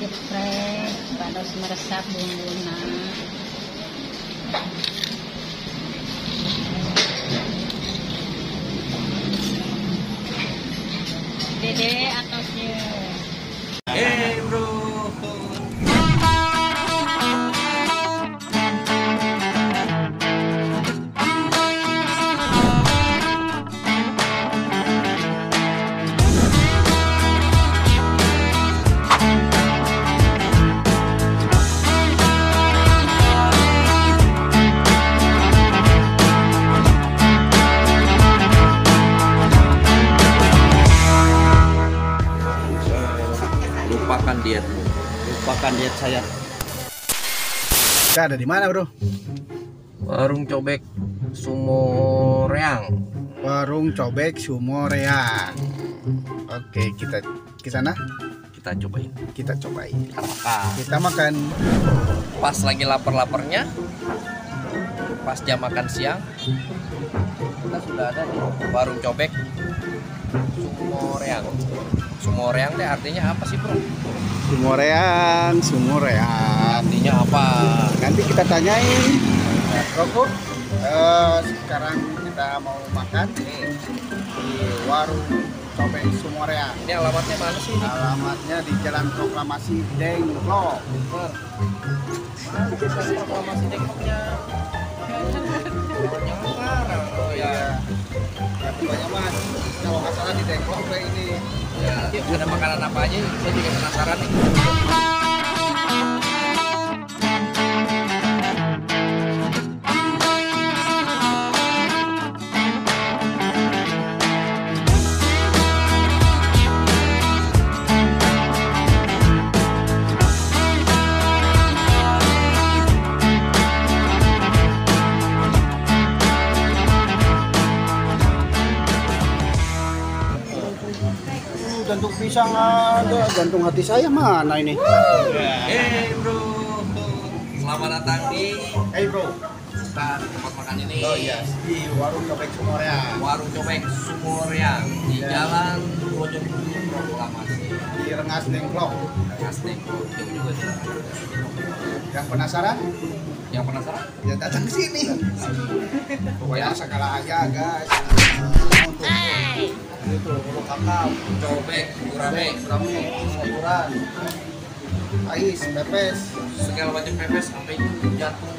geprek terus meresap bumbuna. Dede atosnya. Bro. Lupakan diet saya. Kita ada di mana, Bro? Warung cobek Sumoreang. Warung cobek Sumoreang. Oke, kita ke sana. Kita cobain. Apakah kita makan Pas lagi lapar-laparnya, pas jam makan siang, kita sudah ada di warung cobek Sumoreang. Sumoreang teh artinya apa sih, Bro? Sumoreang? Artinya apa? Nanti kita tanyain. Rokok. Sekarang kita mau makan di warung cobek Sumoreang. Ini alamatnya mana sih ini? Alamatnya di Jalan Proklamasi Dengklok. Mana proklamasi Dengkloknya? Yang sekarang. Oh ya. Ya pokoknya mas, kalau nggak salah di Dengklok kayak ini. Ya, nanti ada makanan apa aja? Saya juga penasaran nih. Jantung pisang ada, jantung hati saya mana ini? Bro, selamat datang di Bro, tempat makan ini. oh iya, di warung cobek Sumoreang. Warung cobek Sumoreang di Jalan Bojongkulur Proklamasi. Di Rengas Dengklok. Rengas Dengklok jauh juga sih. Yang penasaran? Yang penasaran? Ya datang ke sini. Pokoknya segala aja guys. Untuk itu kakak, Cobek, gurame, sayuran, ais, pepes. segala macam pepes sampai jantung.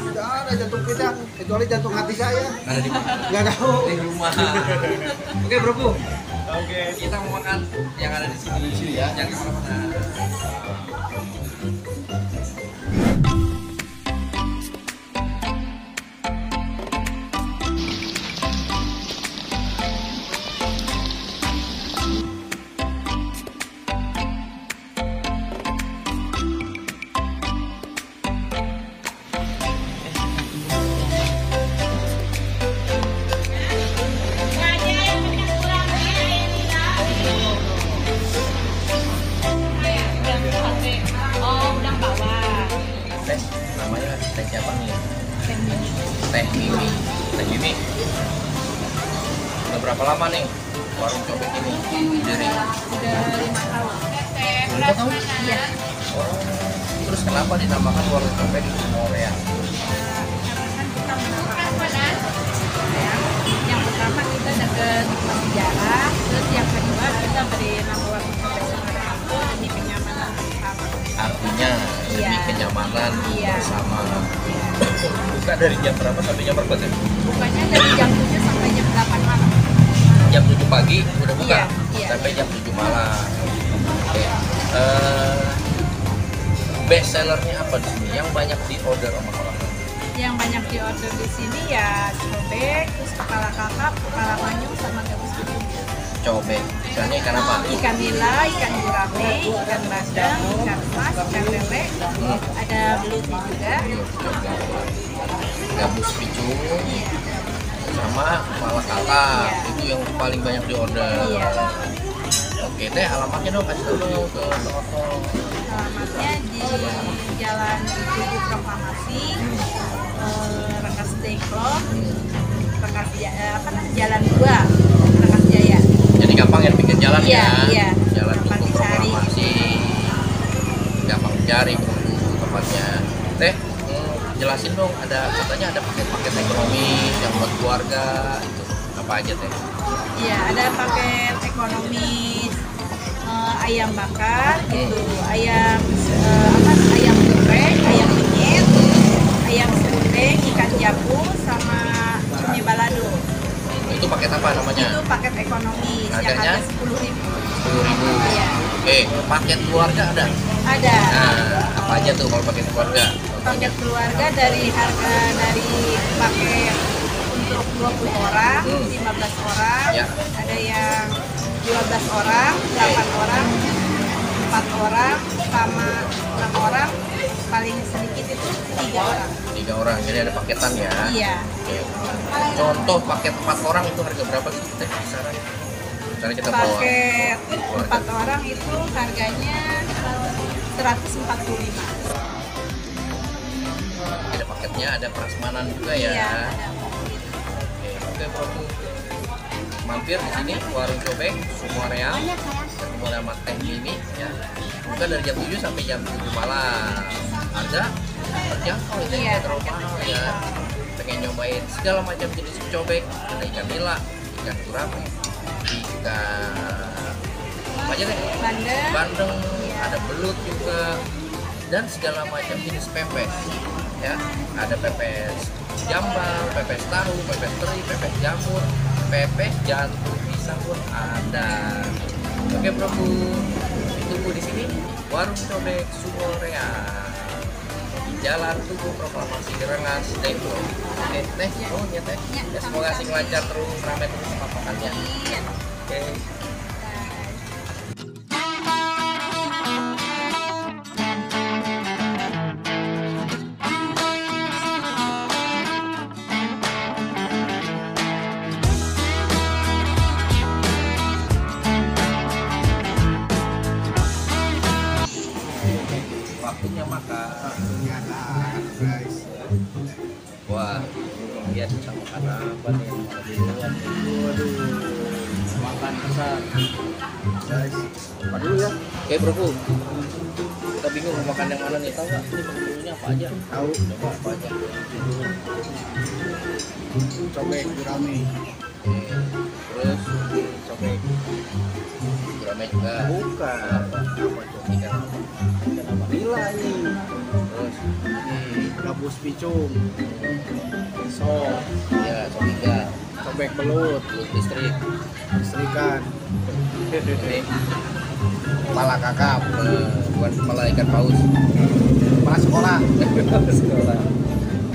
Tidak ada jantung pisang kecuali jantung hati saya. Ada di mana? Nggak tahu. Di rumah. Oke, Bro. Oke. Kita mau makan yang ada di sini. Di sini ya. Jangan kemana-mana. Namanya teh siapa nih? Teh Mimi. Udah berapa lama nih warung cobek ini berdiri? Udah 5 tahun. 5 tahun? Iya. Oh, terus kenapa dinamakan warung cobek Sumoreang? Yang pertama kita deket sejarah, terus yang kedua kita beri nama warung cobek Sumoreang itu demi kenyamanan bersama. Artinya demi Iya. kenyamanan Iya. bersama. Buka dari jam berapa sampai jam berapa tuh? Bukanya dari jam 7 sampai jam 8 malam. Jam 7 pagi udah buka Iya, iya. sampai jam 7 malam. Oke. Best sellernya apa di sini? Yang banyak di order sama orang? Yang banyak di order di sini ya cobek, terus kepala kakap, kepala manyung, sama gabus hijau. Cobek. Ikannya ikan apa? Ikan nila, ikan gurame, ikan bandeng, ikan mas, ikan lele, ada belutnya juga. Gabus picung sama kepala kakak. Iya. Itu yang paling banyak di order. Iya. Oke deh, alamatnya dong kasih tahu dong ke penonton. Alamatnya di Jalan Tujuh Proklamasi, Rengas Dengklok, Jalan 2, Rengas Jaya. Jadi gampang ya pinggir jalan Iya, ya. iya. Jalan Gampang Tugu dicari. Proklamasi. cari bro tempatnya. Teh, jelasin dong, katanya ada paket-paket ekonomi yang buat keluarga itu apa aja teh? Iya, ada paket ekonomis, ayam bakar gitu, ayam ayam geprek, ayam penyet, ayam serundeng, ikan jabu, sama cumi balado. Itu paket apa namanya? Itu paket ekonomis yang Harganya? harga 10.000. 10.000. Iya. Oke, paket keluarga ada? Ada. Nah, apa aja tuh kalau paket keluarga? Paket keluarga dari paket untuk 20 orang, 15 orang, Ya. ada yang 12 orang, 8 orang, 4 orang, sama 6 orang, paling sedikit itu 3 orang. 3 orang, jadi ada paketan ya? Iya. Oke. Contoh paket 4 orang itu harga berapa sih teh kisaran? Misalnya kita bawa Paket keluarga. 4 orang itu harganya 145. Ada paketnya, ada prasmanan juga ya? Iya, ada. Oke bro, mampir di sini warung cobek Sumoreang, ketemu nama Teh Mimi ya. Buka dari jam 7 sampai jam 7 malam. Harga terjangkau ini, Iya, tidak terlalu mahal ya. Pengen nyobain segala macam jenis cobek, ada ikan nila, ikan gurame, ikan apa aja deh? Bandeng, ada belut juga, dan segala macam jenis pepes ya. Ada pepes jambal, pepes tahu, pepes teri, pepes jamur, pepes jantung pisang pun ada. Oke bro, tunggu di sini warung cobek Sumoreang di Jalan Tugu Proklamasi Rengas Depok. Oke teh, ya teh. Ya, semoga sing lancar terus, ramai terus makannya. Oke. Waktunya makan. Ternyata guys. Wah, lihat kita makan apa nih? Waduh. Makan besar. Guys. Apa dulu ya? Oke bro, kita bingung mau makan yang mana nih? Tahu nggak? Ini menunya apa aja? Tahu. Coba apa aja? Cobek gurame. Oke. Terus cobek gurame juga. Bukan. Apa? Apa itu? Ikan apa? Ikan apa? Nila ini. Terus Gabus picung. Sop. ya cobek Cobek belut. belut listrik. Istrikan. Ini Kepala kakap. bukan kepala ikan paus. Kepala sekolah. Sekolah.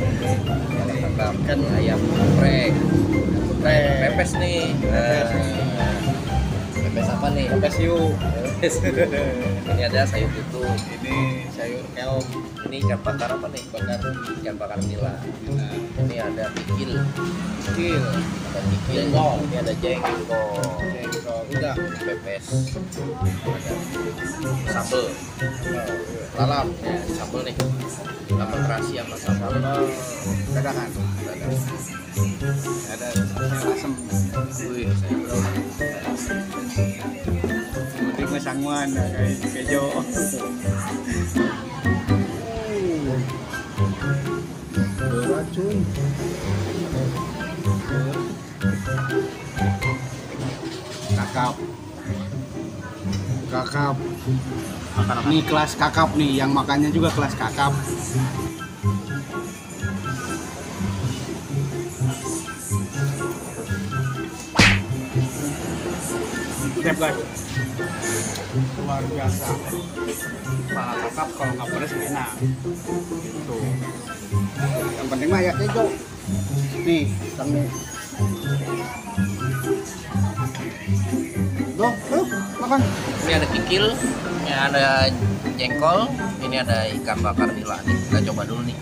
Kepala kakap. Kan ayam geprek. Pepes nih. Pepes apa nih? Pepes yuk. Pepes. Ini ada sayur tutut. Ini sayur keong. Ini ikan bakar apa nih? Ikan bakar nila. Nah, Ini ada pikil. kecil. Ada pikil. Jengkol. Ini ada jengkol. Jengkol. Udah. Pepes. Ada sambal. Lalap. Ya, sambal nih. Sambal terasi sama sambal. Dadakan. Ada sayur asem. Wih, sayur. Penting mah sangguan kayak kejo. Beracun. Kakap. Kakap. Nih kelas kakap nih, yang makannya juga kelas kakap. Step guys. Luar biasa. Kepala kakap kalau nggak pedes nggak enak. Gitu. Yang penting mah ya kejo. Nih, tangan. Loh, makan. Ini ada kikil, ini ada jengkol, ini ada ikan bakar nila nih. Kita coba dulu nih.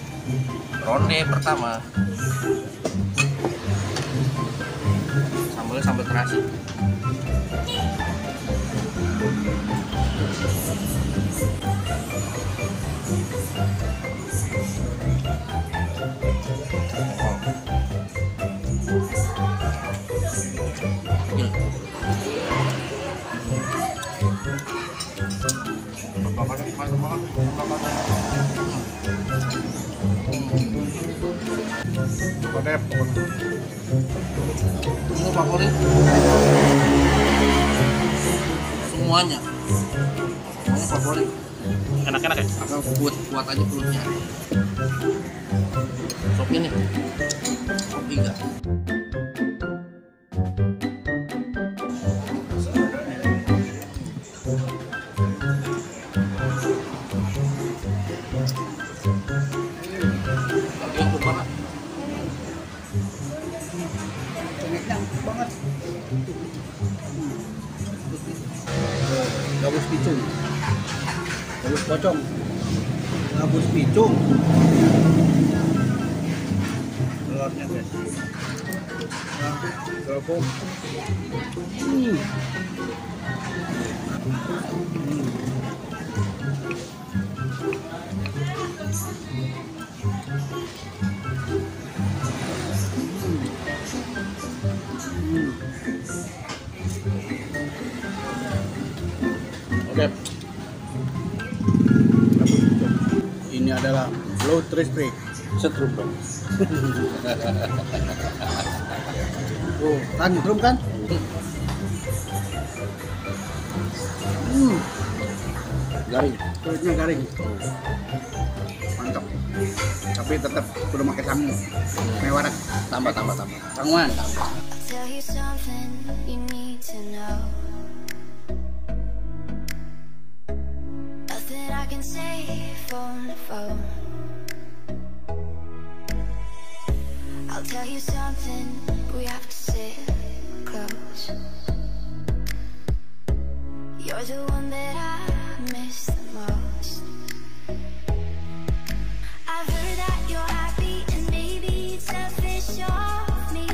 Ronde pertama. Sambalnya sambal terasi. favorit. Semuanya favorit. Enak-enak ya? Apa kuat aja perutnya. Sop ini, sop iga. Lagi empuk banget. Cengeknya empuk banget. Gabus picung, gabus pocong, gabus picung, telurnya guys, kerupuk. Oke. Ini adalah low trick setrum dong. Oh, kan setrum kan? Garing, kulitnya garing. Mantap. Tapi tetap perlu pakai sangu. Mewah. Tambah. Sanguan. Tell you something you need to know. Nothing I can say phone to phone. I'll tell you something, we have to sit close. You're the one that I miss the most. I've heard that you're happy and maybe it's selfish of me.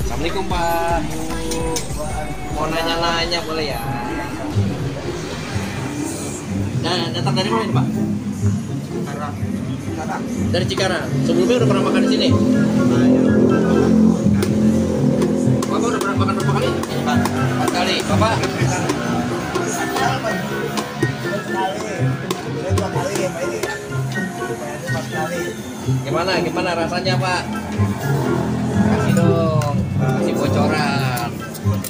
Assalamualaikum Pak. Mau nanya-nanya boleh ya? Nah, datang dari mana ini Pak? Dari Cikarang. Sebelumnya udah pernah makan di sini? Bapak udah pernah makan berapa kali? 4 kali. Bapak? Gimana rasanya Pak? Kasih dong, kasih bocoran.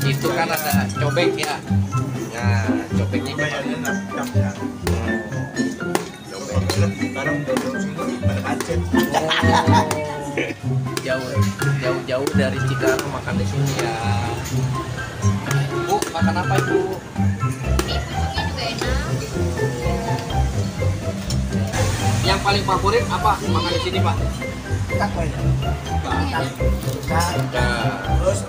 Itu kan ada cobek ya. Nah, cobeknya gimana? Jauh dari Cikarang makan di sini ya. Bu, makan apa Ibu? Yang paling favorit apa makan di sini Pak? Terus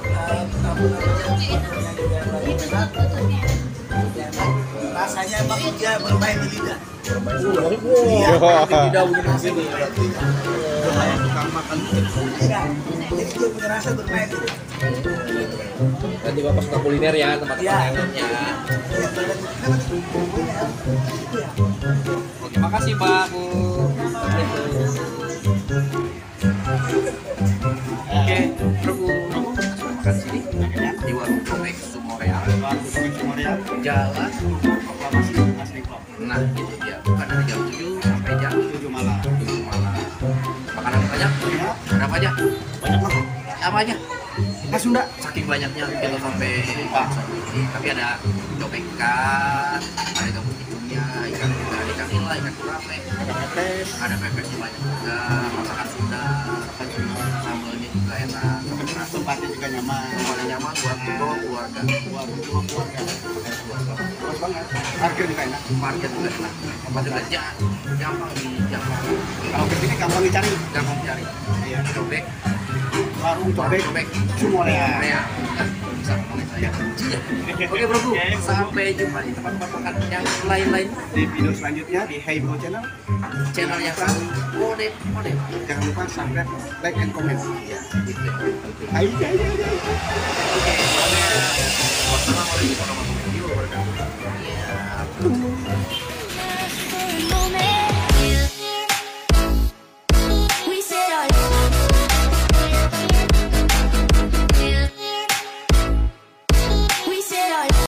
rasanya emang dia bermain di lidah. Iya, tidak begini sini. Tukang makan. Iya, jadi dia punya rasa bermain di lidah. Nanti Bapak suka kuliner ya, tempat-tempat lainnya. Oke, makasih Pak, Bu. Oke, makan sini di warung cobek Sumoreal. Jalan. Nah, itu dia. Bukan dari jam 7 sampai jam 7 malam. Makanan banyak? Ada apa aja? Banyak banget. Apa aja? Khas Sunda. Saking banyaknya kita sampai lupa. Tapi ada cobek ikan, ada gabus picungnya, ikan nila, ikan kurape, ada pepesnya banyak juga, masakan Sunda, sambalnya juga enak, Tempatnya juga nyaman. tempatnya nyaman buat bawa keluarga. Bagus banget. Parkir juga enak. Parkir juga enak, tempat juga gampang dijangkau, Kalau kesini gampang dicari. gampang cari. Iya. Cobek, Warung cobek cobek, Sumoreal. Korea, bisa ngomongin saya. Oke bro, sampai jumpa di tempat-tempat makan yang lain-lain. Di video selanjutnya di Hey Bro Channel. Channel yang sama, mode. Jangan lupa subscribe, like, and comment. Ya, gitu. Ayo. Oke. Wassalamualaikum warahmatullahi wabarakatuh.